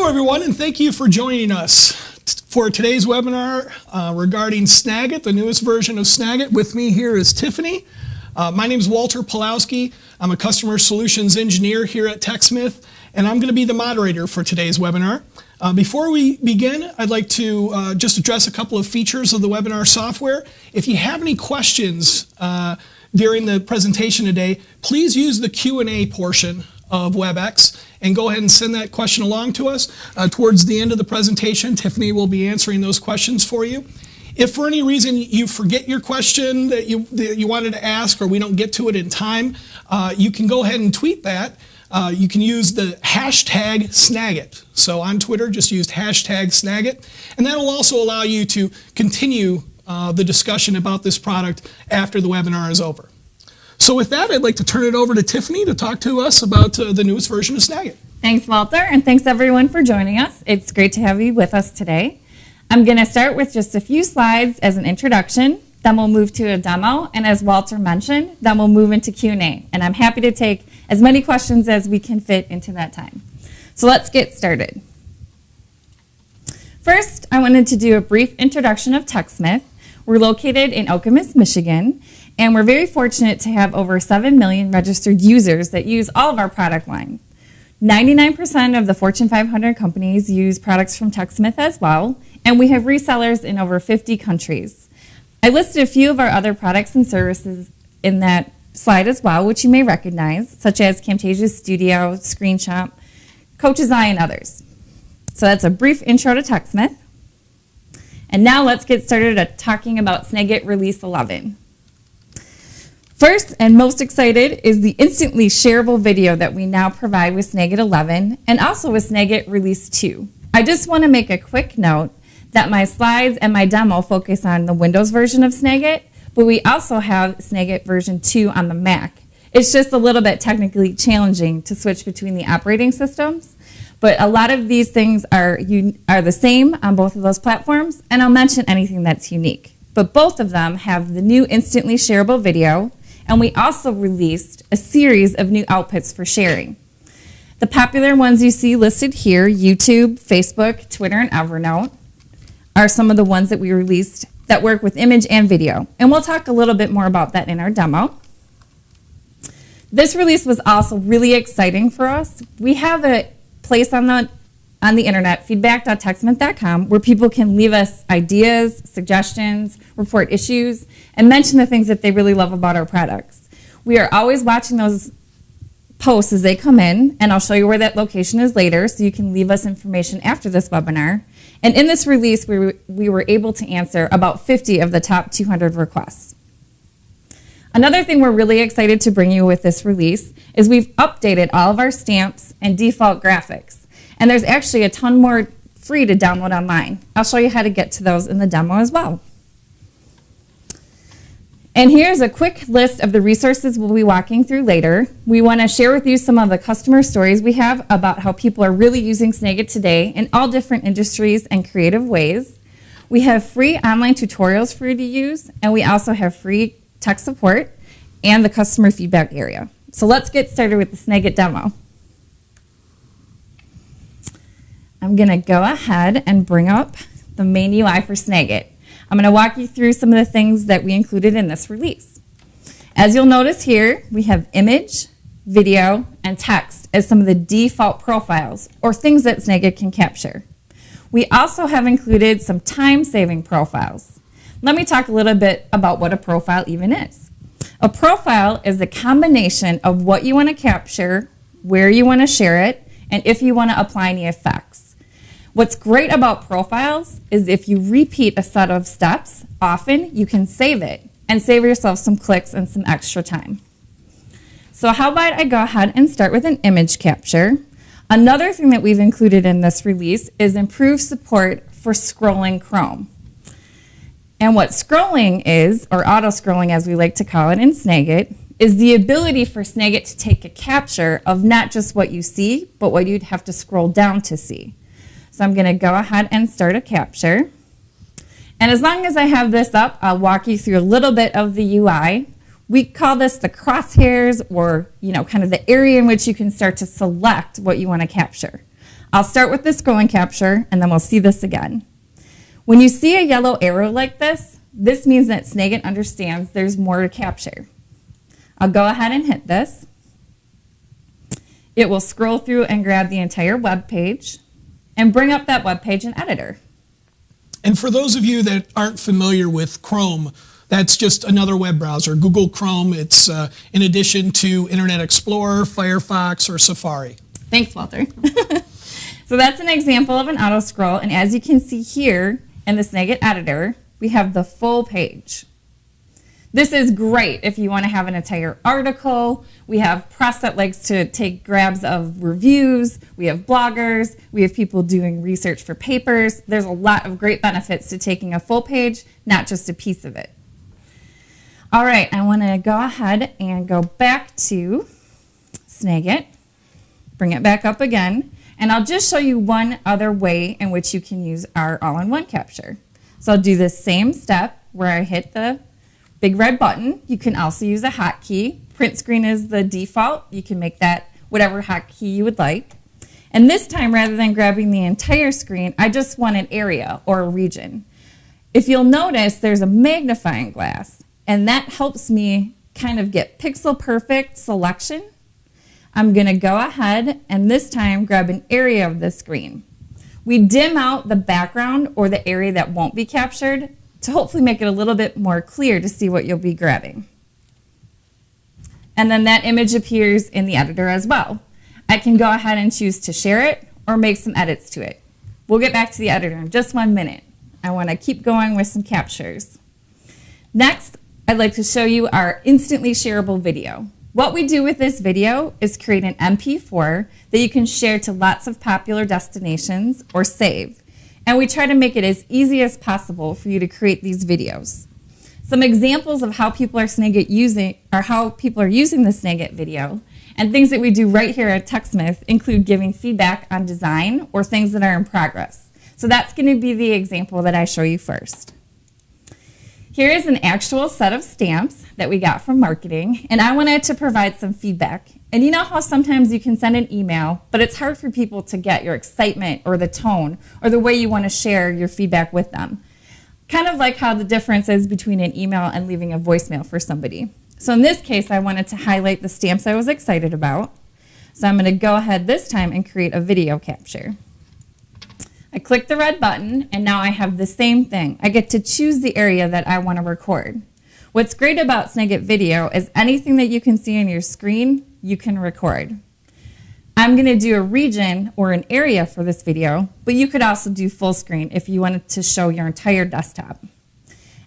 Hello, everyone, and thank you for joining us for today's webinar regarding Snagit, the newest version of Snagit. With me here is Tiffany. My name is Walter Pelowski. I'm a customer solutions engineer here at TechSmith, and I'm going to be the moderator for today's webinar. Before we begin, I'd like to just address a couple of features of the webinar software. If you have any questions during the presentation today, please use the Q&A portion of WebEx and go ahead and send that question along to us. Towards the end of the presentation, Tiffany will be answering those questions for you. If for any reason you forget your question that you wanted to ask or we don't get to it in time, you can go ahead and tweet that. You can use the hashtag Snagit. So on Twitter, just use hashtag Snagit. And that will also allow you to continue the discussion about this product after the webinar is over. So with that, I'd like to turn it over to Tiffany to talk to us about the newest version of Snagit. Thanks, Walter, and thanks everyone for joining us. It's great to have you with us today. I'm going to start with just a few slides as an introduction, then we'll move to a demo, and as Walter mentioned, then we'll move into Q&A. And I'm happy to take as many questions as we can fit into that time. So let's get started. First, I wanted to do a brief introduction of TechSmith. We're located in Okemos, Michigan, and we're very fortunate to have over 7 million registered users that use all of our product line. 99% of the Fortune 500 companies use products from TechSmith as well, and we have resellers in over 50 countries. I listed a few of our other products and services in that slide as well, which you may recognize, such as Camtasia Studio, ScreenShop, Coach's Eye, and others. So that's a brief intro to TechSmith. And now let's get started at talking about Snagit Release 11. First and most excited is the instantly shareable video that we now provide with Snagit 11 and also with Snagit Release 2. I just want to make a quick note that my slides and my demo focus on the Windows version of Snagit, but we also have Snagit version 2 on the Mac. It's just a little bit technically challenging to switch between the operating systems, but a lot of these things are the same on both of those platforms, and I'll mention anything that's unique. But both of them have the new instantly shareable video, and we also released a series of new outputs for sharing. The popular ones you see listed here, YouTube, Facebook, Twitter, and Evernote, are some of the ones that we released that work with image and video. And we'll talk a little bit more about that in our demo. This release was also really exciting for us. We have a place on the internet, feedback.techsmith.com, where people can leave us ideas, suggestions, report issues, and mention the things that they really love about our products. We are always watching those posts as they come in, and I'll show you where that location is later so you can leave us information after this webinar. And in this release, we were able to answer about 50 of the top 200 requests. Another thing we're really excited to bring you with this release is we've updated all of our stamps and default graphics. And there's actually a ton more free to download online. I'll show you how to get to those in the demo as well. And here's a quick list of the resources we'll be walking through later. We want to share with you some of the customer stories we have about how people are really using Snagit today in all different industries and creative ways. We have free online tutorials for you to use, and we also have free tech support and the customer feedback area. So let's get started with the Snagit demo. I'm going to go ahead and bring up the main UI for Snagit. I'm going to walk you through some of the things that we included in this release. As you'll notice here, we have image, video, and text as some of the default profiles or things that Snagit can capture. We also have included some time-saving profiles. Let me talk a little bit about what a profile even is. A profile is a combination of what you want to capture, where you want to share it, and if you want to apply any effects. What's great about profiles is if you repeat a set of steps, often you can save it and save yourself some clicks and some extra time. So how about I go ahead and start with an image capture. Another thing that we've included in this release is improved support for scrolling Chrome. And what scrolling is, or auto-scrolling as we like to call it in Snagit, is the ability for Snagit to take a capture of not just what you see, but what you'd have to scroll down to see. So I'm going to go ahead and start a capture. And as long as I have this up, I'll walk you through a little bit of the UI. We call this the crosshairs, or kind of the area in which you can start to select what you want to capture. I'll start with the scrolling capture, and then we'll see this again. When you see a yellow arrow like this means that Snagit understands there's more to capture. I'll go ahead and hit this. It will scroll through and grab the entire web page and bring up that web page in Editor. And for those of you that aren't familiar with Chrome, that's just another web browser. Google Chrome, it's in addition to Internet Explorer, Firefox, or Safari. Thanks, Walter. So that's an example of an auto scroll, and as you can see here in the Snagit editor, we have the full page. This is great if you want to have an entire article. We have press that likes to take grabs of reviews. We have bloggers. We have people doing research for papers. There's a lot of great benefits to taking a full page, not just a piece of it. All right, I want to go ahead and go back to Snagit, bring it back up again, and I'll just show you one other way in which you can use our all-in-one capture. So I'll do the same step where I hit the big red button. You can also use a hotkey. Print screen is the default. You can make that whatever hotkey you would like. And this time, rather than grabbing the entire screen, I just want an area or a region. If you'll notice, there's a magnifying glass, and that helps me kind of get pixel perfect selection. I'm going to go ahead and this time grab an area of the screen. We dim out the background or the area that won't be captured to hopefully make it a little bit more clear to see what you'll be grabbing. And then that image appears in the editor as well. I can go ahead and choose to share it or make some edits to it. We'll get back to the editor in just 1 minute. I want to keep going with some captures. Next, I'd like to show you our instantly shareable video. What we do with this video is create an MP4 that you can share to lots of popular destinations or save. And we try to make it as easy as possible for you to create these videos. Some examples of how people are using the Snagit video and things that we do right here at TechSmith include giving feedback on design or things that are in progress. So that's going to be the example that I show you first. Here is an actual set of stamps that we got from marketing, and I wanted to provide some feedback. And you know how sometimes you can send an email, but it's hard for people to get your excitement or the tone or the way you want to share your feedback with them. Kind of like how the difference is between an email and leaving a voicemail for somebody. So in this case, I wanted to highlight the stamps I was excited about. So I'm going to go ahead this time and create a video capture. I click the red button, and now I have the same thing. I get to choose the area that I want to record. What's great about Snagit Video is anything that you can see on your screen, you can record. I'm going to do a region or an area for this video, but you could also do full screen if you wanted to show your entire desktop.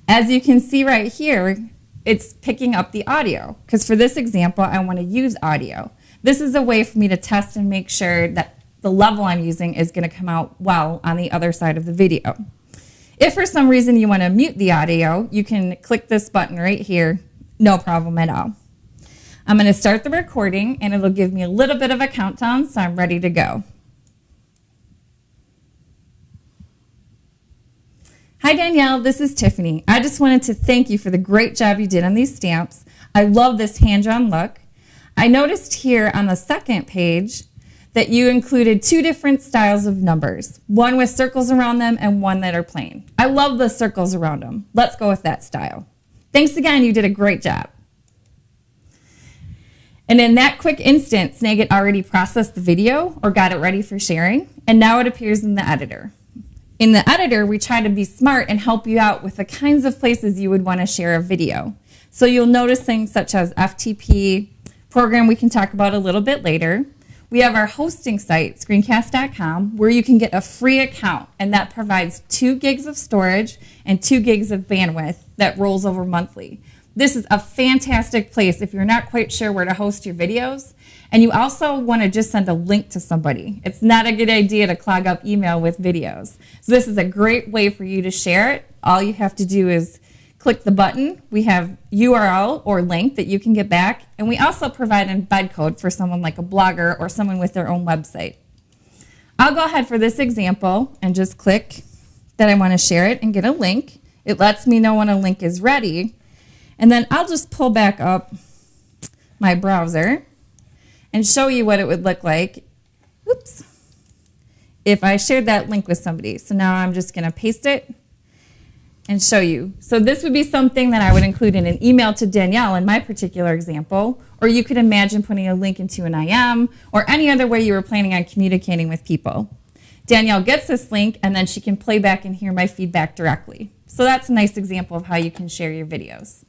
As you can see right here, it's picking up the audio, because for this example, I want to use audio. This is a way for me to test and make sure that the level I'm using is going to come out well on the other side of the video. If for some reason you want to mute the audio, you can click this button right here, no problem at all. I'm going to start the recording, and it'll give me a little bit of a countdown, so I'm ready to go. Hi Danielle, this is Tiffany. I just wanted to thank you for the great job you did on these stamps. I love this hand-drawn look. I noticed here on the second page that you included 2 different styles of numbers, one with circles around them and one that are plain. I love the circles around them. Let's go with that style. Thanks again, you did a great job. And in that quick instant, Snagit already processed the video or got it ready for sharing, and now it appears in the editor. In the editor, we try to be smart and help you out with the kinds of places you would want to share a video. So you'll notice things such as FTP, program we can talk about a little bit later. We have our hosting site, screencast.com, where you can get a free account, and that provides 2 gigs of storage and 2 gigs of bandwidth that rolls over monthly. This is a fantastic place if you're not quite sure where to host your videos, and you also want to just send a link to somebody. It's not a good idea to clog up email with videos. So this is a great way for you to share it. All you have to do is click the button. We have URL or link that you can get back, and we also provide an embed code for someone like a blogger or someone with their own website. I'll go ahead for this example and just click that I want to share it and get a link. It lets me know when a link is ready, and then I'll just pull back up my browser and show you what it would look like. Oops. if I shared that link with somebody. So now I'm just going to paste it and show you. So this would be something that I would include in an email to Danielle in my particular example, or you could imagine putting a link into an IM or any other way you were planning on communicating with people. Danielle gets this link and then she can play back and hear my feedback directly. So that's a nice example of how you can share your videos.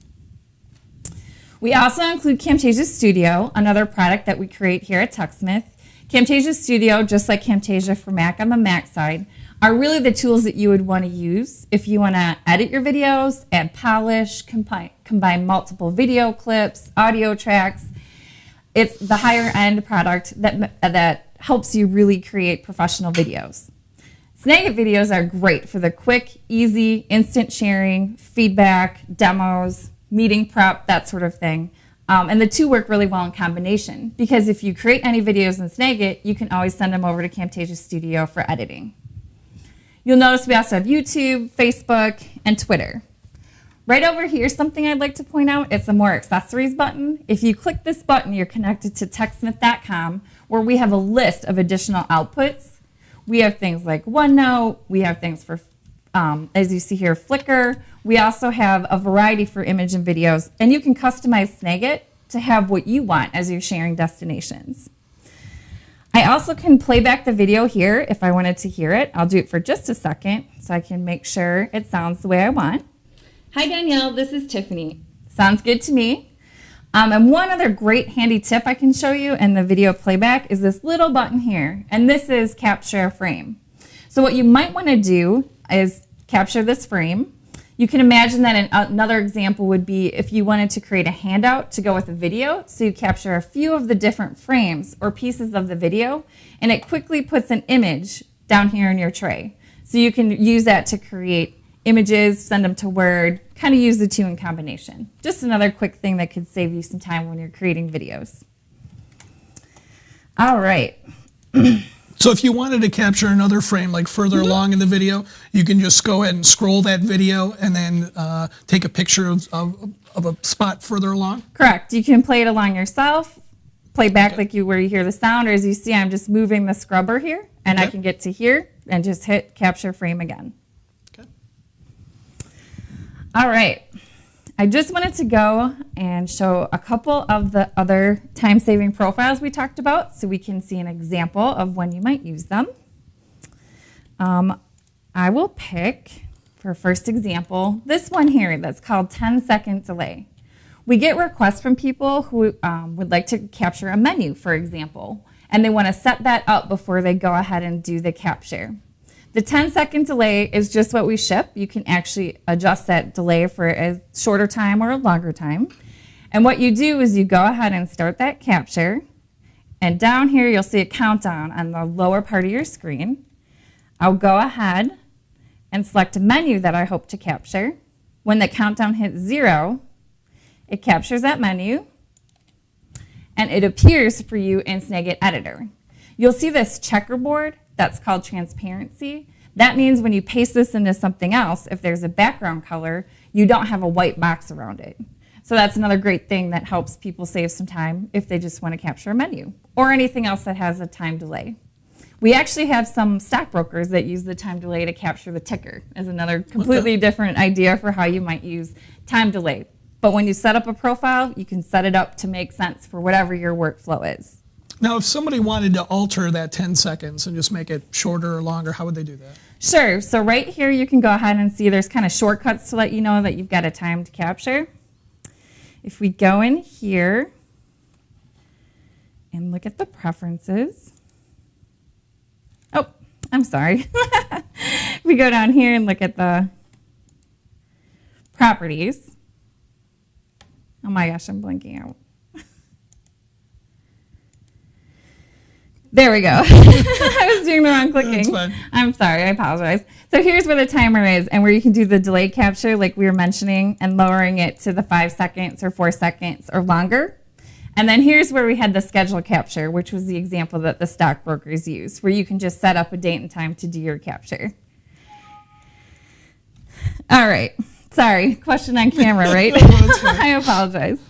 We also include Camtasia Studio, another product that we create here at TechSmith. Camtasia Studio, just like Camtasia for Mac on the Mac side, are really the tools that you would want to use if you want to edit your videos, add polish, combine multiple video clips, audio tracks. It's the higher end product that helps you really create professional videos. Snagit videos are great for the quick, easy, instant sharing, feedback, demos, meeting prep, that sort of thing. And the two work really well in combination because if you create any videos in Snagit, you can always send them over to Camtasia Studio for editing. You'll notice we also have YouTube, Facebook, and Twitter. Right over here, something I'd like to point out, it's a more accessories button. If you click this button, you're connected to TechSmith.com where we have a list of additional outputs. We have things like OneNote, we have things for, as you see here, Flickr. We also have a variety for image and videos, and you can customize Snagit to have what you want as your sharing destinations. I also can play back the video here if I wanted to hear it. I'll do it for just a second so I can make sure it sounds the way I want. Hi Danielle, this is Tiffany. Sounds good to me. And one other great handy tip I can show you in the video playback is this little button here, and this is capture a frame. So what you might want to do is capture this frame. You can imagine that another example would be if you wanted to create a handout to go with a video, so you capture a few of the different frames or pieces of the video, and it quickly puts an image down here in your tray. So you can use that to create images, send them to Word, kind of use the two in combination. Just another quick thing that could save you some time when you're creating videos. All right. So if you wanted to capture another frame like further along in the video, you can just go ahead and scroll that video and then take a picture of a spot further along? Correct. You can play it along yourself, play back like where you hear the sound, or as you see, I'm just moving the scrubber here, and I can get to here and just hit capture frame again. Okay. All right. I just wanted to go and show a couple of the other time-saving profiles we talked about so we can see an example of when you might use them. I will pick, for first example, this one here that's called 10-second delay. We get requests from people who would like to capture a menu, for example, and they want to set that up before they go ahead and do the capture. The 10-second delay is just what we ship. You can actually adjust that delay for a shorter time or a longer time. And what you do is you go ahead and start that capture. And down here, you'll see a countdown on the lower part of your screen. I'll go ahead and select a menu that I hope to capture. When the countdown hits 0, it captures that menu, and it appears for you in Snagit Editor. You'll see this checkerboard. That's called transparency. That means when you paste this into something else, if there's a background color, you don't have a white box around it. So that's another great thing that helps people save some time if they just want to capture a menu or anything else that has a time delay. We actually have some stockbrokers that use the time delay to capture the ticker as another completely different idea for how you might use time delay. But when you set up a profile, you can set it up to make sense for whatever your workflow is. Now, if somebody wanted to alter that 10 seconds and just make it shorter or longer, how would they do that? Sure. So right here, you can go ahead and see there's kind of shortcuts to let you know that you've got a time to capture. If we go in here and look at the preferences. Oh, I'm sorry. If we go down here and look at the properties. Oh my gosh, I'm blinking out. There we go. I was doing the wrong clicking. That's fine. I'm sorry, I apologize. So here's where the timer is and where you can do the delay capture like we were mentioning and lowering it to the 5 seconds or 4 seconds or longer. And then here's where we had the schedule capture, which was the example that the stockbrokers use, where you can just set up a date and time to do your capture. All right. Sorry, question on camera, right? I apologize.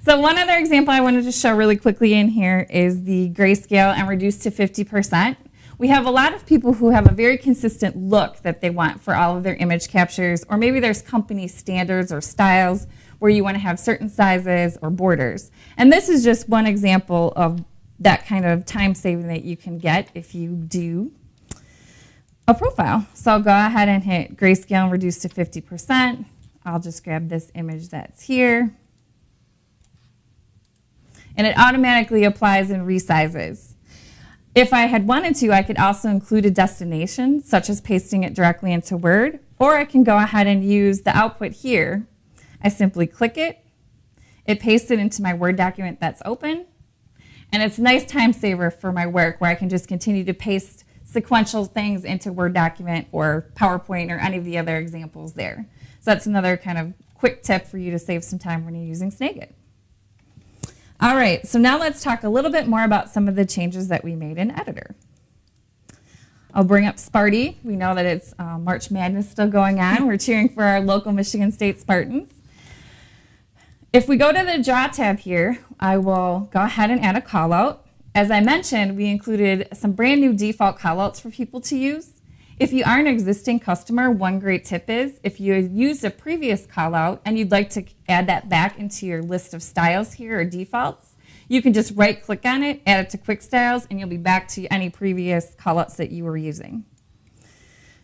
So one other example I wanted to show really quickly in here is the grayscale and reduce to 50%. We have a lot of people who have a very consistent look that they want for all of their image captures, or maybe there's company standards or styles where you want to have certain sizes or borders. And this is just one example of that kind of time saving that you can get if you do a profile. So I'll go ahead and hit grayscale and reduce to 50%. I'll just grab this image that's here. And it automatically applies and resizes. If I had wanted to, I could also include a destination, such as pasting it directly into Word, or I can go ahead and use the output here. I simply click it, it pastes it into my Word document that's open, and it's a nice time saver for my work where I can just continue to paste sequential things into Word document or PowerPoint or any of the other examples there. So that's another kind of quick tip for you to save some time when you're using Snagit. All right, so now let's talk a little bit more about some of the changes that we made in Editor. I'll bring up Sparty. We know that it's March Madness still going on. We're cheering for our local Michigan State Spartans. If we go to the Draw tab here, I will go ahead and add a callout. As I mentioned, we included some brand new default callouts for people to use. If you are an existing customer, one great tip is if you used a previous callout and you'd like to add that back into your list of styles here or defaults, you can just right click on it, add it to Quick Styles, and you'll be back to any previous callouts that you were using.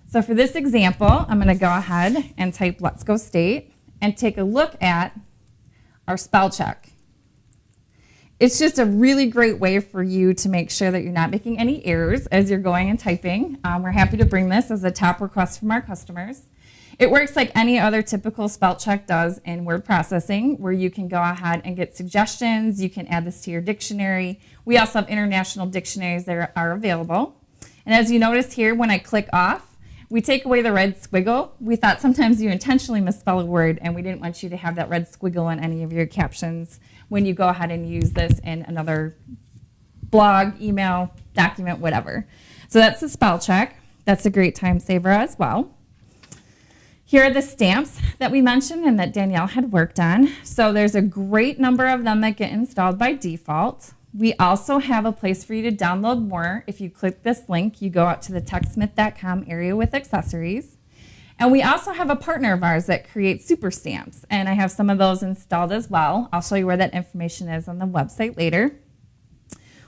So for this example, I'm going to go ahead and type Let's Go State and take a look at our spell check. It's just a really great way for you to make sure that you're not making any errors as you're going and typing. We're happy to bring this as a top request from our customers. It works like any other typical spell check does in word processing, where you can go ahead and get suggestions. You can add this to your dictionary. We also have international dictionaries that are available. And as you notice here, when I click off, we take away the red squiggle. We thought sometimes you intentionally misspell a word, and we didn't want you to have that red squiggle in any of your captions when you go ahead and use this in another blog, email, document, whatever. So that's the spell check. That's a great time saver as well. Here are the stamps that we mentioned and that Danielle had worked on. So there's a great number of them that get installed by default. We also have a place for you to download more. If you click this link, you go out to the techsmith.com area with accessories. And we also have a partner of ours that creates super stamps, and I have some of those installed as well. I'll show you where that information is on the website later.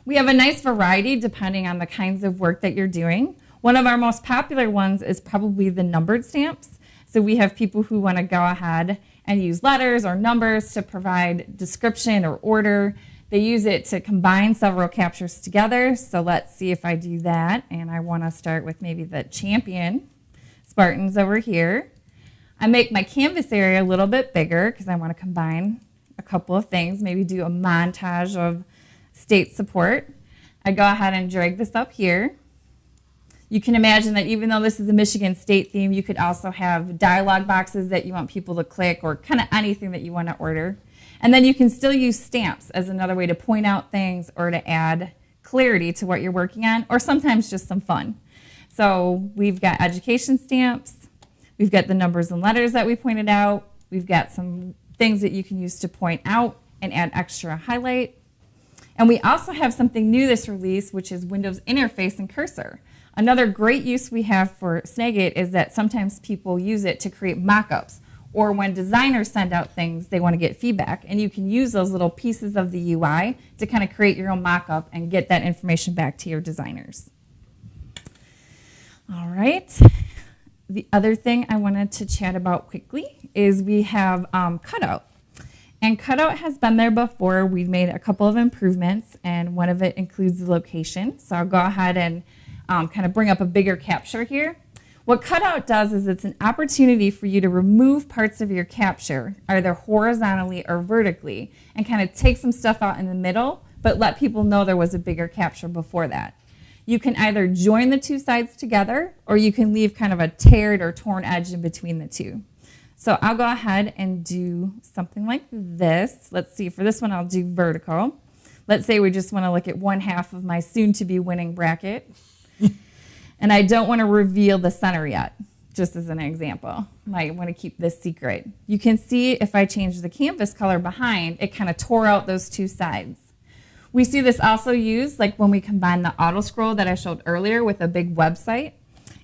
We have a nice variety depending on the kinds of work that you're doing. One of our most popular ones is probably the numbered stamps. So we have people who want to go ahead and use letters or numbers to provide description or order. They use it to combine several captures together. So let's see if I do that. And I want to start with maybe the champion Spartans over here. I make my canvas area a little bit bigger because I want to combine a couple of things, maybe do a montage of state support. I go ahead and drag this up here. You can imagine that even though this is a Michigan State theme, you could also have dialog boxes that you want people to click or kind of anything that you want to order. And then you can still use stamps as another way to point out things or to add clarity to what you're working on, or sometimes just some fun. So we've got education stamps, we've got the numbers and letters that we pointed out, we've got some things that you can use to point out and add extra highlight. And we also have something new this release, which is Windows Interface and Cursor. Another great use we have for Snagit is that sometimes people use it to create mock-ups, or when designers send out things, they want to get feedback, and you can use those little pieces of the UI to kind of create your own mock-up and get that information back to your designers. All right. The other thing I wanted to chat about quickly is we have Cutout. And Cutout has been there before. We've made a couple of improvements, and one of it includes the location. So I'll go ahead and kind of bring up a bigger capture here. What Cutout does is it's an opportunity for you to remove parts of your capture, either horizontally or vertically, and kind of take some stuff out in the middle, but let people know there was a bigger capture before that. You can either join the two sides together, or you can leave kind of a teared or torn edge in between the two. So I'll go ahead and do something like this. Let's see, for this one I'll do vertical. Let's say we just want to look at one half of my soon-to-be winning bracket. And I don't want to reveal the center yet, just as an example. Might want to keep this secret. You can see if I change the canvas color behind, it kind of tore out those two sides. We see this also used like when we combine the auto scroll that I showed earlier with a big website,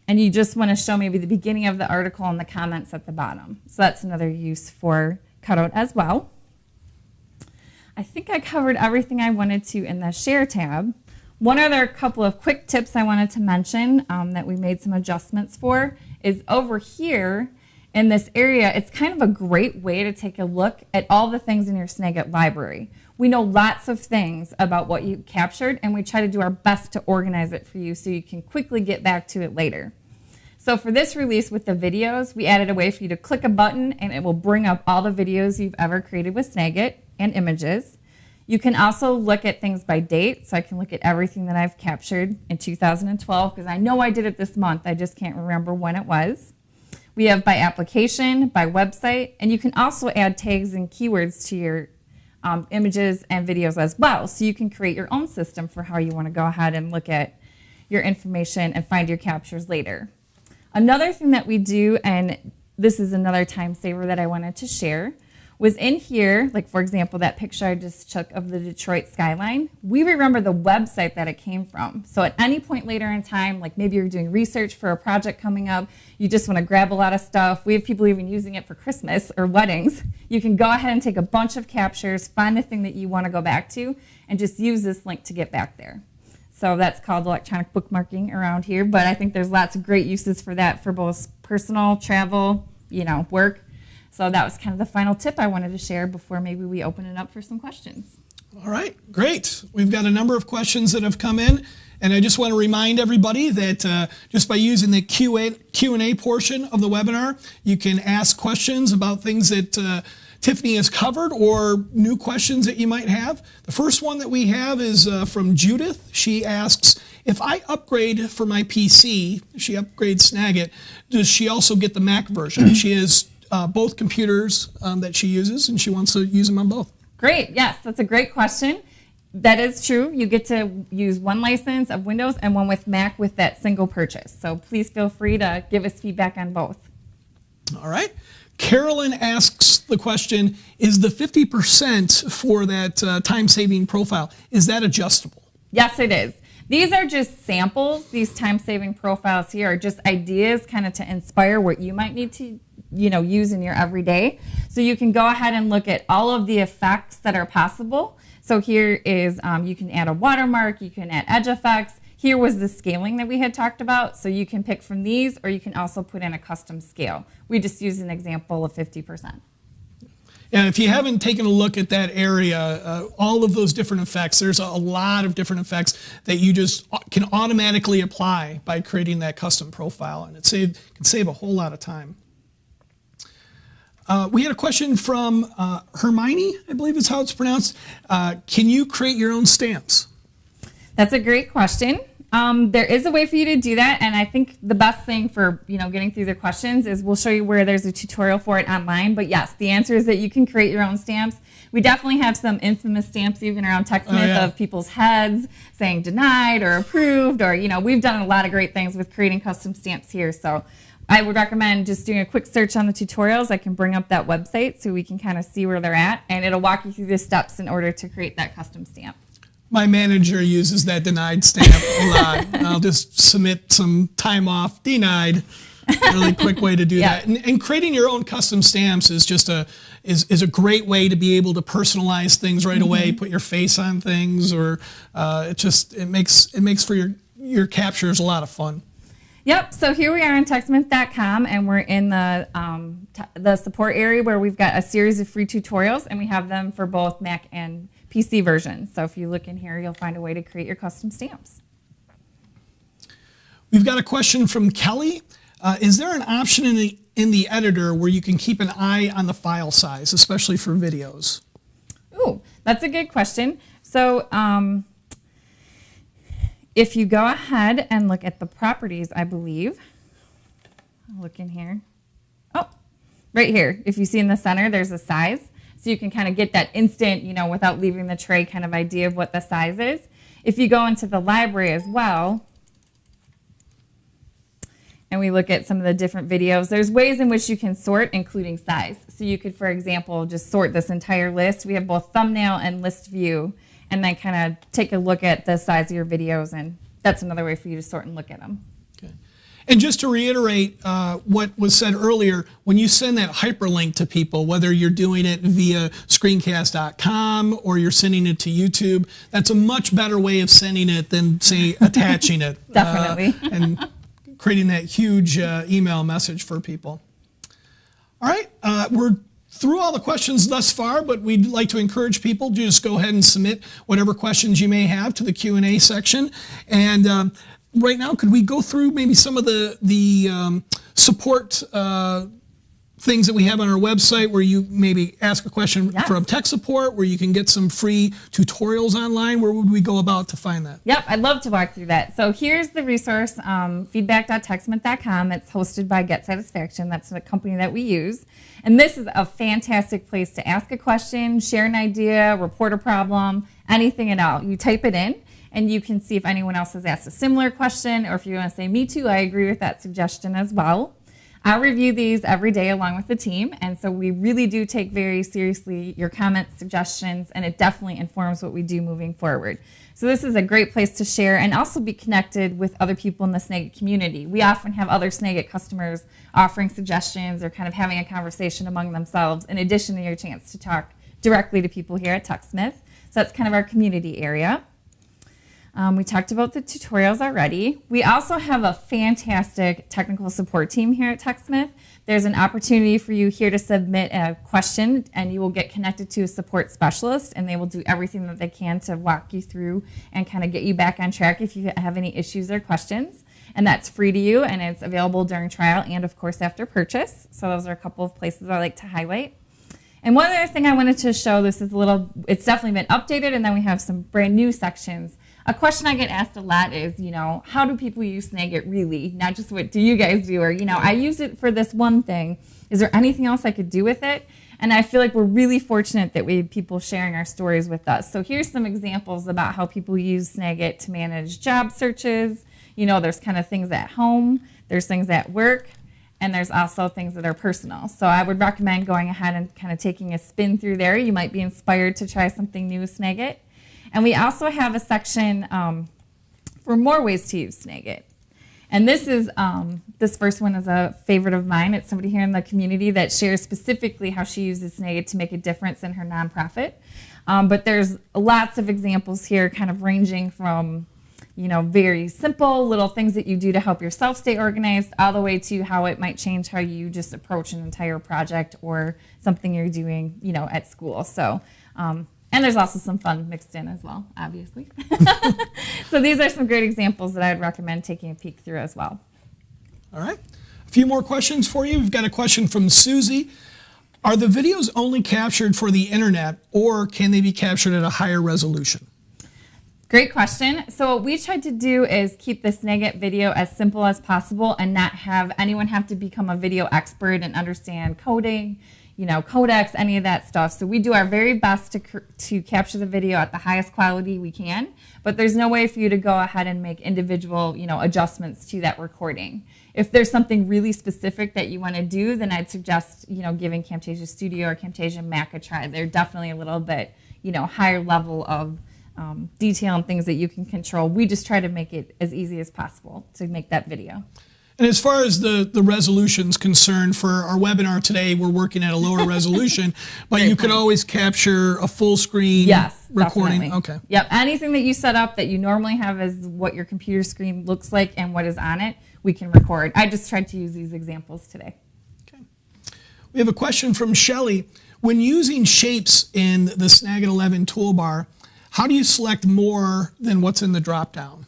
and you just want to show maybe the beginning of the article and the comments at the bottom. So that's another use for cutout as well. I think I covered everything I wanted to in the share tab. One other couple of quick tips I wanted to mention that we made some adjustments for is over here in this area, it's kind of a great way to take a look at all the things in your Snagit library. We know lots of things about what you captured, and we try to do our best to organize it for you so you can quickly get back to it later. So for this release with the videos, we added a way for you to click a button and it will bring up all the videos you've ever created with Snagit and images. You can also look at things by date, so I can look at everything that I've captured in 2012, because I know I did it this month, I just can't remember when it was. We have by application, by website, and you can also add tags and keywords to your images and videos as well, so you can create your own system for how you want to go ahead and look at your information and find your captures later. Another thing that we do, and this is another time saver that I wanted to share, was in here, like for example, that picture I just took of the Detroit skyline, we remember the website that it came from. So at any point later in time, like maybe you're doing research for a project coming up, you just want to grab a lot of stuff. We have people even using it for Christmas or weddings. You can go ahead and take a bunch of captures, find the thing that you want to go back to, and just use this link to get back there. So that's called electronic bookmarking around here, but I think there's lots of great uses for that for both personal, travel, work. So that was kind of the final tip I wanted to share before maybe we open it up for some questions. All right, great. We've got a number of questions that have come in, and I just want to remind everybody that just by using the Q&A portion of the webinar, you can ask questions about things that Tiffany has covered or new questions that you might have. The first one that we have is from Judith. She asks, if I upgrade for my PC, she upgrades Snagit, does she also get the Mac version? She has both computers that she uses, and she wants to use them on both. Great, yes, that's a great question. That is true. You get to use one license of Windows and one with Mac with that single purchase. So please feel free to give us feedback on both. All right. Carolyn asks the question, is the 50% for that time-saving profile, is that adjustable? Yes, it is. These are just samples. These time-saving profiles here are just ideas kind of to inspire what you might need to use in your everyday. So you can go ahead and look at all of the effects that are possible. So here is, you can add a watermark, you can add edge effects. Here was the scaling that we had talked about. So you can pick from these, or you can also put in a custom scale. We just used an example of 50%. And if you haven't taken a look at that area, all of those different effects, there's a lot of different effects that you just can automatically apply by creating that custom profile. And it can save a whole lot of time. We had a question from Hermione, I believe is how it's pronounced. Can you create your own stamps? That's a great question. There is a way for you to do that, and I think the best thing for getting through the questions is we'll show you where there's a tutorial for it online. But yes, the answer is that you can create your own stamps. We definitely have some infamous stamps even around TechSmith of people's heads saying denied or approved, or we've done a lot of great things with creating custom stamps here. So I would recommend just doing a quick search on the tutorials. I can bring up that website so we can kind of see where they're at, and it'll walk you through the steps in order to create that custom stamp. My manager uses that denied stamp a lot. I'll just submit some time off, denied. Really quick way to do that. And creating your own custom stamps is just a great way to be able to personalize things right away, put your face on things, or it makes for your captures a lot of fun. Yep, so here we are on TechSmith.com, and we're in the support area where we've got a series of free tutorials, and we have them for both Mac and PC versions. So if you look in here, you'll find a way to create your custom stamps. We've got a question from Kelly. Is there an option in the editor where you can keep an eye on the file size, especially for videos? Ooh, that's a good question. So if you go ahead and look at the properties, I believe, I'll look in here. Oh, right here. If you see in the center, there's a size. So you can kind of get that instant, without leaving the tray kind of idea of what the size is. If you go into the library as well, and we look at some of the different videos, there's ways in which you can sort, including size. So you could, for example, just sort this entire list. We have both thumbnail and list view, and then kind of take a look at the size of your videos, and that's another way for you to sort and look at them. Okay. And just to reiterate what was said earlier, when you send that hyperlink to people, whether you're doing it via screencast.com or you're sending it to YouTube, that's a much better way of sending it than, say, attaching it. Definitely. And creating that huge email message for people. All right, we're through all the questions thus far, but we'd like to encourage people to just go ahead and submit whatever questions you may have to the Q&A section. And right now, could we go through maybe some of the support things that we have on our website, where you maybe ask a question from tech support, where you can get some free tutorials online? Where would we go about to find that? Yep, I'd love to walk through that. So here's the resource, feedback.techsmith.com. It's hosted by Get Satisfaction. That's the company that we use. And this is a fantastic place to ask a question, share an idea, report a problem, anything at all. You type it in, and you can see if anyone else has asked a similar question, or if you want to say, me too, I agree with that suggestion as well. I review these every day along with the team, and so we really do take very seriously your comments, suggestions, and it definitely informs what we do moving forward. So this is a great place to share and also be connected with other people in the Snagit community. We often have other Snagit customers offering suggestions or kind of having a conversation among themselves, in addition to your chance to talk directly to people here at TechSmith. So that's kind of our community area. We talked about the tutorials already. We also have a fantastic technical support team here at TechSmith. There's an opportunity for you here to submit a question, and you will get connected to a support specialist, and they will do everything that they can to walk you through and kind of get you back on track if you have any issues or questions. And that's free to you, and it's available during trial and, of course, after purchase. So those are a couple of places I like to highlight. And one other thing I wanted to show, this is it's definitely been updated, and then we have some brand new sections. A question I get asked a lot is, how do people use Snagit really? Not just what do you guys do, or, I use it for this one thing. Is there anything else I could do with it? And I feel like we're really fortunate that we have people sharing our stories with us. So here's some examples about how people use Snagit to manage job searches. There's kind of things at home, there's things at work, and there's also things that are personal. So I would recommend going ahead and kind of taking a spin through there. You might be inspired to try something new with Snagit. And we also have a section for more ways to use Snagit. And this first one is a favorite of mine. It's somebody here in the community that shares specifically how she uses Snagit to make a difference in her nonprofit. But there's lots of examples here, kind of ranging from very simple little things that you do to help yourself stay organized, all the way to how it might change how you just approach an entire project or something you're doing, at school. So. And there's also some fun mixed in as well, obviously. So these are some great examples that I would recommend taking a peek through as well. All right. A few more questions for you. We've got a question from Susie. Are the videos only captured for the internet, or can they be captured at a higher resolution? Great question. So what we tried to do is keep the Snagit video as simple as possible and not have anyone have to become a video expert and understand coding, codecs, any of that stuff. So we do our very best to capture the video at the highest quality we can, but there's no way for you to go ahead and make individual, adjustments to that recording. If there's something really specific that you want to do, then I'd suggest, giving Camtasia Studio or Camtasia Mac a try. They're definitely a little bit, higher level of detail and things that you can control. We just try to make it as easy as possible to make that video. And as far as the resolution's concerned, for our webinar today, we're working at a lower resolution, but you can always capture a full screen recording. Definitely. Okay. Yep. Anything that you set up that you normally have as what your computer screen looks like and what is on it, we can record. I just tried to use these examples today. Okay. We have a question from Shelley. When using shapes in the Snagit 11 toolbar, how do you select more than what's in the drop-down?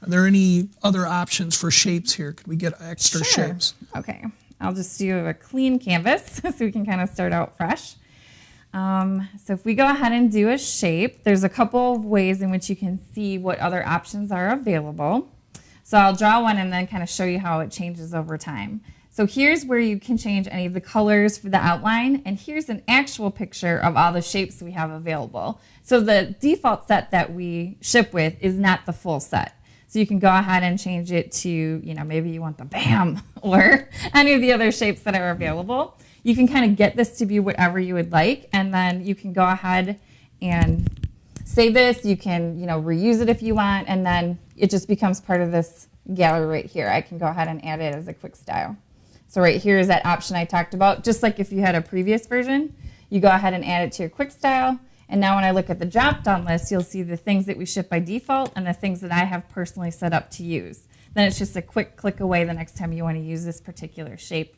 Are there any other options for shapes here? Could we get extra shapes? Okay, I'll just do a clean canvas so we can kind of start out fresh. So if we go ahead and do a shape, there's a couple of ways in which you can see what other options are available. So I'll draw one and then kind of show you how it changes over time. So here's where you can change any of the colors for the outline, and here's an actual picture of all the shapes we have available. So the default set that we ship with is not the full set. So you can go ahead and change it to, maybe you want the BAM or any of the other shapes that are available. You can kind of get this to be whatever you would like, and then you can go ahead and save this. You can, reuse it if you want, and then it just becomes part of this gallery right here. I can go ahead and add it as a quick style. So right here is that option I talked about. Just like if you had a previous version, you go ahead and add it to your quick style. And now when I look at the drop-down list, you'll see the things that we ship by default and the things that I have personally set up to use. Then it's just a quick click away the next time you want to use this particular shape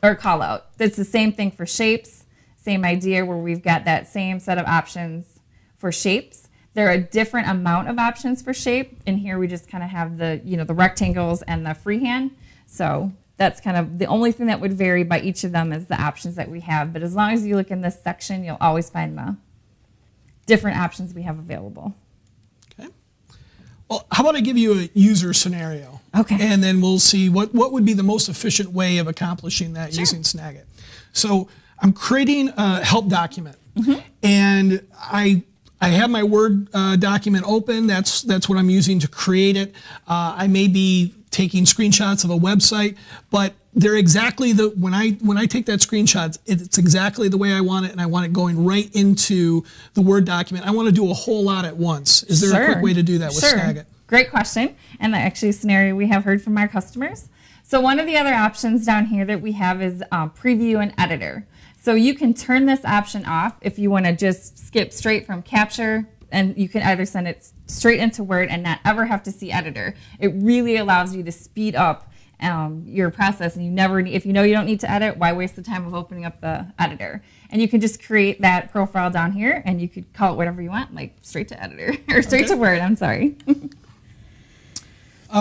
or call out. It's the same thing for shapes, same idea where we've got that same set of options for shapes. There are a different amount of options for shape. In here we just kind of have the, the rectangles and the freehand. So that's kind of the only thing that would vary by each of them is the options that we have. But as long as you look in this section, you'll always find the different options we have available. Okay. Well, how about I give you a user scenario? Okay. And then we'll see what would be the most efficient way of accomplishing that Sure. using Snagit. So I'm creating a help document, and I have my Word document open. That's what I'm using to create it. I may be taking screenshots of a website, but they're exactly when I take that screenshot, it's exactly the way I want it, and I want it going right into the Word document. I want to do a whole lot at once. Is there a quick way to do that with Snagit? Great question, and actually a scenario we have heard from our customers. So one of the other options down here that we have is preview and editor. So you can turn this option off if you want to just skip straight from capture, and you can either send it straight into Word and not ever have to see editor. It really allows you to speed up your process, and if you know you don't need to edit, why waste the time of opening up the editor? And you can just create that profile down here, and you could call it whatever you want, like straight to editor or straight to Word. I'm sorry.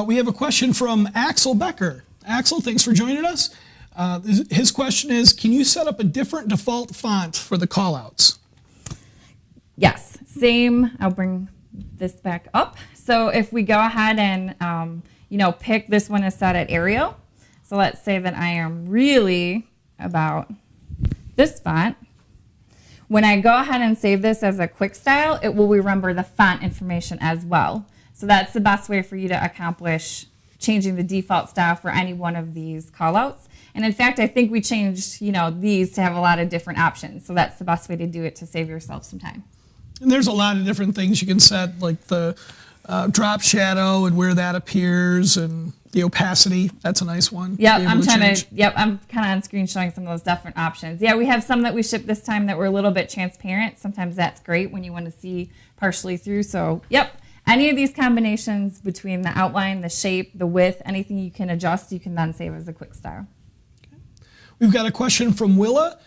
We have a question from Axel Becker. Axel, thanks for joining us. His question is, can you set up a different default font for the callouts? Yes, same. I'll bring this back up. So if we go ahead and pick this one is set at Arial. So let's say that I am really about this font. When I go ahead and save this as a quick style, it will remember the font information as well. So that's the best way for you to accomplish changing the default style for any one of these callouts. And in fact, I think we changed, these to have a lot of different options. So that's the best way to do it to save yourself some time. And there's a lot of different things you can set, like the drop shadow and where that appears, and the opacity. That's a nice one. Yep, I'm kind of on screen showing some of those different options. Yeah, we have some that we shipped this time that were a little bit transparent. Sometimes that's great when you want to see partially through. So, yep. Any of these combinations between the outline, the shape, the width, anything you can adjust, you can then save as a quick style. Okay. We've got a question from Willa.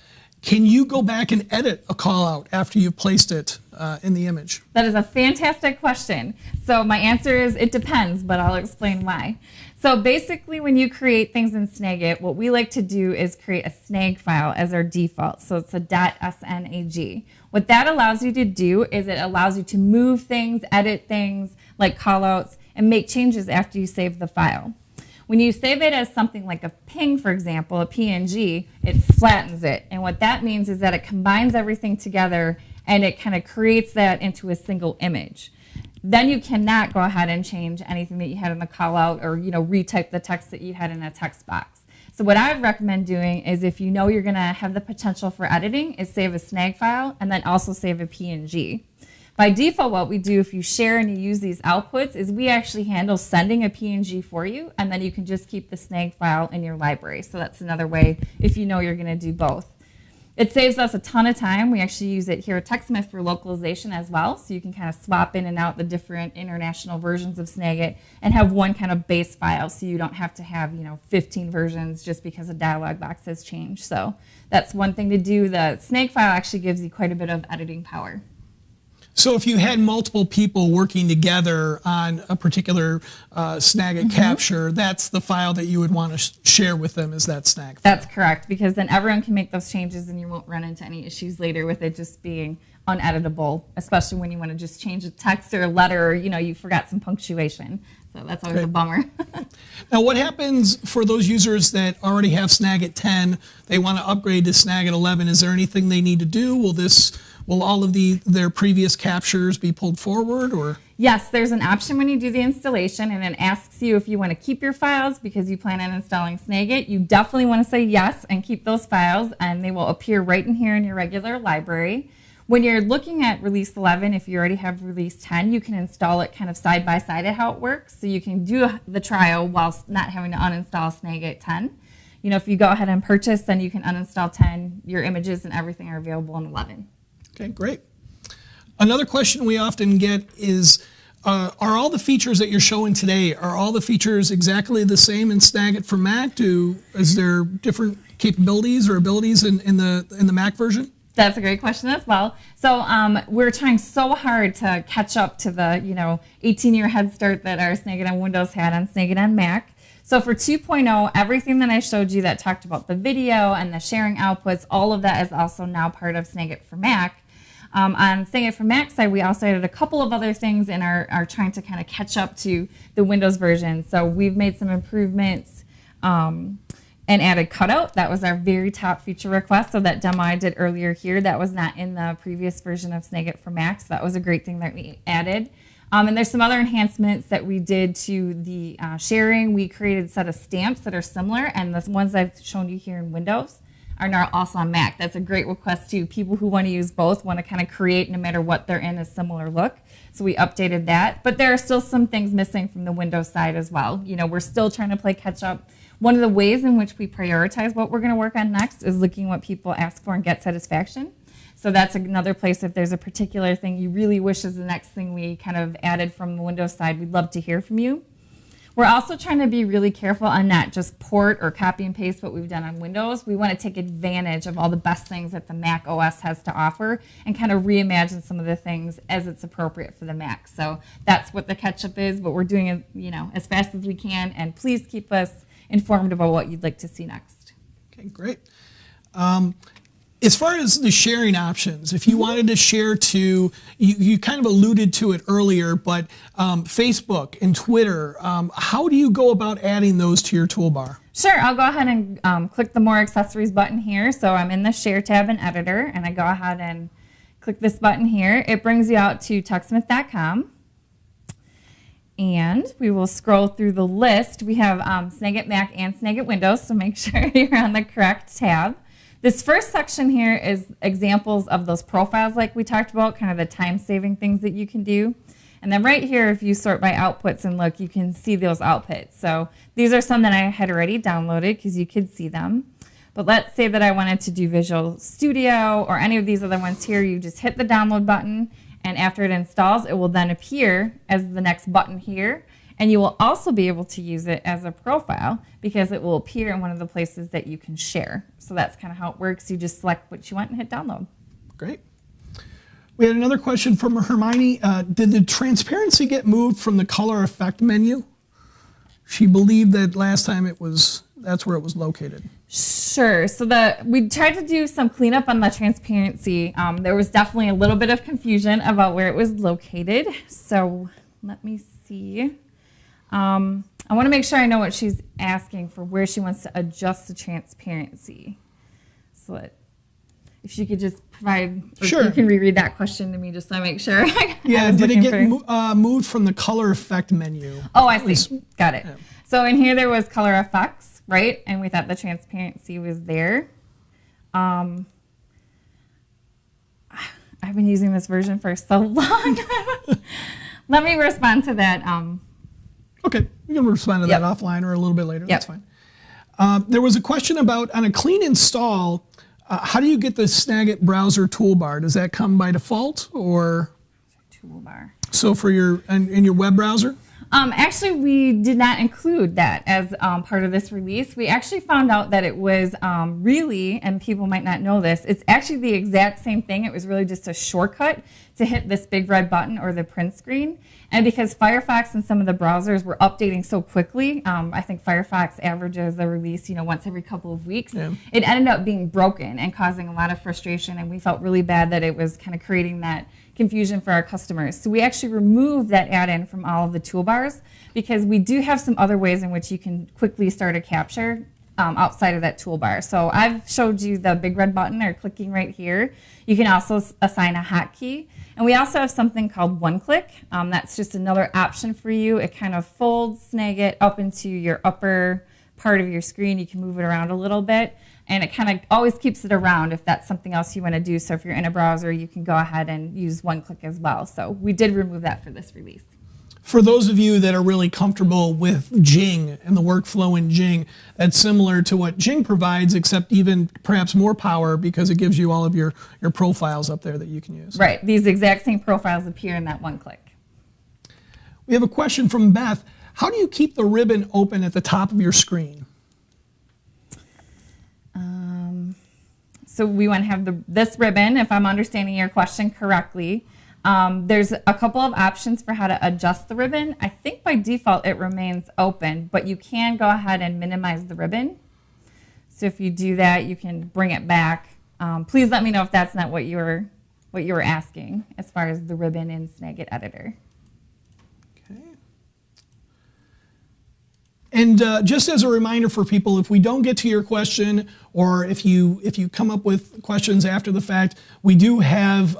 Can you go back and edit a call out after you've placed it in the image? That is a fantastic question. So my answer is it depends, but I'll explain why. So basically when you create things in Snagit, what we like to do is create a snag file as our default. So it's a .snag. What that allows you to do is it allows you to move things, edit things like callouts, and make changes after you save the file. When you save it as something like a ping, for example, a PNG, it flattens it. And what that means is that it combines everything together and it kind of creates that into a single image. Then you cannot go ahead and change anything that you had in the callout or retype the text that you had in a text box. So what I would recommend doing is if you know you're going to have the potential for editing is save a snag file and then also save a PNG. By default, what we do if you share and you use these outputs is we actually handle sending a PNG for you, and then you can just keep the snag file in your library. So that's another way if you know you're going to do both. It saves us a ton of time. We actually use it here at TechSmith for localization as well. So you can kind of swap in and out the different international versions of Snagit and have one kind of base file so you don't have to have 15 versions just because a dialog box has changed. So that's one thing to do. The snag file actually gives you quite a bit of editing power. So if you had multiple people working together on a particular Snagit capture, that's the file that you would want to share with them, is that snag file? That's correct, because then everyone can make those changes and you won't run into any issues later with it just being uneditable, especially when you want to just change a text or a letter or you forgot some punctuation. So that's always a bummer. Now what happens for those users that already have Snagit 10, they want to upgrade to Snagit 11? Is there anything they need to do? Will all of their previous captures be pulled forward, or? Yes, there's an option when you do the installation, and it asks you if you want to keep your files because you plan on installing Snagit. You definitely want to say yes and keep those files, and they will appear right in here in your regular library. When you're looking at release 11, if you already have release 10, you can install it kind of side by side at how it works. So you can do the trial while not having to uninstall Snagit 10. You know, if you go ahead and purchase, then you can uninstall 10. Your images and everything are available in 11. Okay, great. Another question we often get is, are all the features that you're showing today, are all the features exactly the same in Snagit for Mac? Is there different capabilities or abilities in the Mac version? That's a great question as well. So we're trying so hard to catch up to the 18-year head start that our Snagit on Windows had on Snagit on Mac. So for 2.0, everything that I showed you that talked about the video and the sharing outputs, all of that is also now part of Snagit for Mac. On Snagit for Mac side, we also added a couple of other things and are trying to kind of catch up to the Windows version. So we've made some improvements and added cutout. That was our very top feature request. So that demo I did earlier here, that was not in the previous version of Snagit for Mac. So that was a great thing that we added. And there's some other enhancements that we did to the sharing. We created a set of stamps that are similar, and the ones I've shown you here in Windows are now also on Mac. That's a great request too. People who want to use both want to kind of create, no matter what they're in, a similar look. So we updated that. But there are still some things missing from the Windows side as well. You know, we're still trying to play catch up. One of the ways in which we prioritize what we're going to work on next is looking what people ask for and get satisfaction. So that's another place. If there's a particular thing you really wish is the next thing we kind of added from the Windows side, we'd love to hear from you. We're also trying to be really careful on not just port or copy and paste what we've done on Windows. We want to take advantage of all the best things that the Mac OS has to offer and kind of reimagine some of the things as it's appropriate for the Mac. So that's what the catch-up is, but we're doing it, as fast as we can. And please keep us informed about what you'd like to see next. Okay, great. As far as the sharing options, if you wanted to share to, you kind of alluded to it earlier, but Facebook and Twitter, how do you go about adding those to your toolbar? Sure, I'll go ahead and click the More Accessories button here. So I'm in the Share tab in Editor, and I go ahead and click this button here. It brings you out to tucksmith.com. And we will scroll through the list. We have Snagit Mac and Snagit Windows, so make sure you're on the correct tab. This first section here is examples of those profiles like we talked about, kind of the time-saving things that you can do. And then right here, if you sort by outputs and look, you can see those outputs. So these are some that I had already downloaded because you could see them. But let's say that I wanted to do Visual Studio or any of these other ones here. You just hit the download button, and after it installs, it will then appear as the next button here. And you will also be able to use it as a profile because it will appear in one of the places that you can share. So that's kind of how it works. You just select what you want and hit download. Great. We had another question from Hermione. Did the transparency get moved from the color effect menu? She believed that last time that's where it was located. Sure. So we tried to do some cleanup on the transparency. There was definitely a little bit of confusion about where it was located. So let me see. I want to make sure I know what she's asking for, where she wants to adjust the transparency. So if she could just provide, or sure. You can reread that question to me just so I make sure. Yeah, did it get moved from the color effect menu? Oh, I see. Got it. Yeah. So in here there was color effects, right? And we thought the transparency was there. I've been using this version for so long. Let me respond to that. Okay, we can respond to that offline or a little bit later. That's fine. There was a question about, on a clean install, how do you get the Snagit browser toolbar? Does that come by default or? Toolbar. So for in your web browser? Actually, we did not include that as part of this release. We actually found out that it was really, and people might not know this, it's actually the exact same thing. It was really just a shortcut to hit this big red button or the print screen. And because Firefox and some of the browsers were updating so quickly, I think Firefox averages a release, once every couple of weeks. Yeah. It ended up being broken and causing a lot of frustration, and we felt really bad that it was kind of creating that confusion for our customers. So we actually removed that add-in from all of the toolbars because we do have some other ways in which you can quickly start a capture outside of that toolbar. So I've showed you the big red button or clicking right here. You can also assign a hotkey. And we also have something called one-click. That's just another option for you. It kind of folds Snagit up into your upper part of your screen. You can move it around a little bit. And it kind of always keeps it around if that's something else you want to do. So if you're in a browser, you can go ahead and use one click as well. So we did remove that for this release. For those of you that are really comfortable with Jing and the workflow in Jing, that's similar to what Jing provides, except even perhaps more power because it gives you all of your profiles up there that you can use. Right. These exact same profiles appear in that one click. We have a question from Beth. How do you keep the ribbon open at the top of your screen? So we want to have this ribbon, if I'm understanding your question correctly. There's a couple of options for how to adjust the ribbon. I think by default it remains open, but you can go ahead and minimize the ribbon. So if you do that, you can bring it back. Please let me know if that's not what you were asking as far as the ribbon in Snagit Editor. Okay. And just as a reminder for people, if we don't get to your question, or if you come up with questions after the fact, we have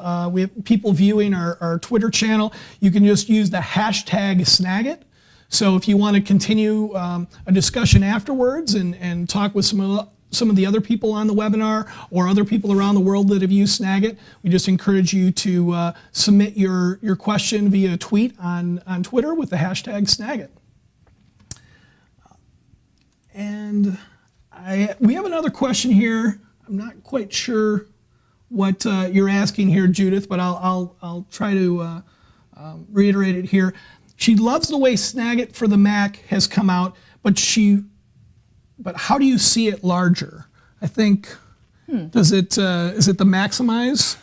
people viewing our Twitter channel. You can just use the hashtag Snagit. So if you want to continue a discussion afterwards and talk with some of the other people on the webinar or other people around the world that have used Snagit, we just encourage you to submit your question via tweet on Twitter with the hashtag Snagit. And we have another question here. I'm not quite sure what you're asking here, Judith, but I'll try to reiterate it here. She loves the way Snagit for the Mac has come out, but how do you see it larger? I think, is it the maximize?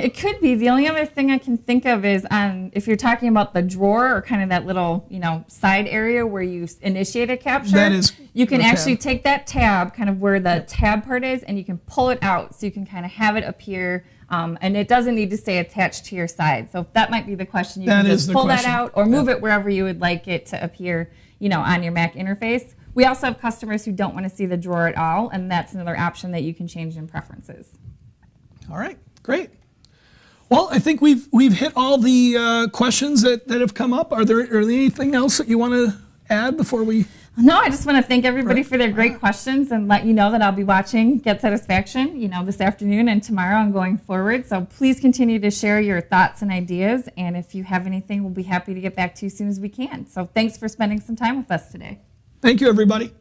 It could be. The only other thing I can think of is if you're talking about the drawer or kind of that little, side area where you initiate a capture. That is. You can actually take that tab, kind of where the tab part is, and you can pull it out so you can kind of have it appear, and it doesn't need to stay attached to your side. So if that might be the question, you can just pull that out or move it wherever you would like it to appear, on your Mac interface. We also have customers who don't want to see the drawer at all, and that's another option that you can change in preferences. All right, great. Well, I think we've hit all the questions that have come up. Are there anything else that you want to add before we? No, I just want to thank everybody for their great questions and let you know that I'll be watching Get Satisfaction, this afternoon and tomorrow and going forward. So please continue to share your thoughts and ideas. And if you have anything, we'll be happy to get back to you as soon as we can. So thanks for spending some time with us today. Thank you, everybody.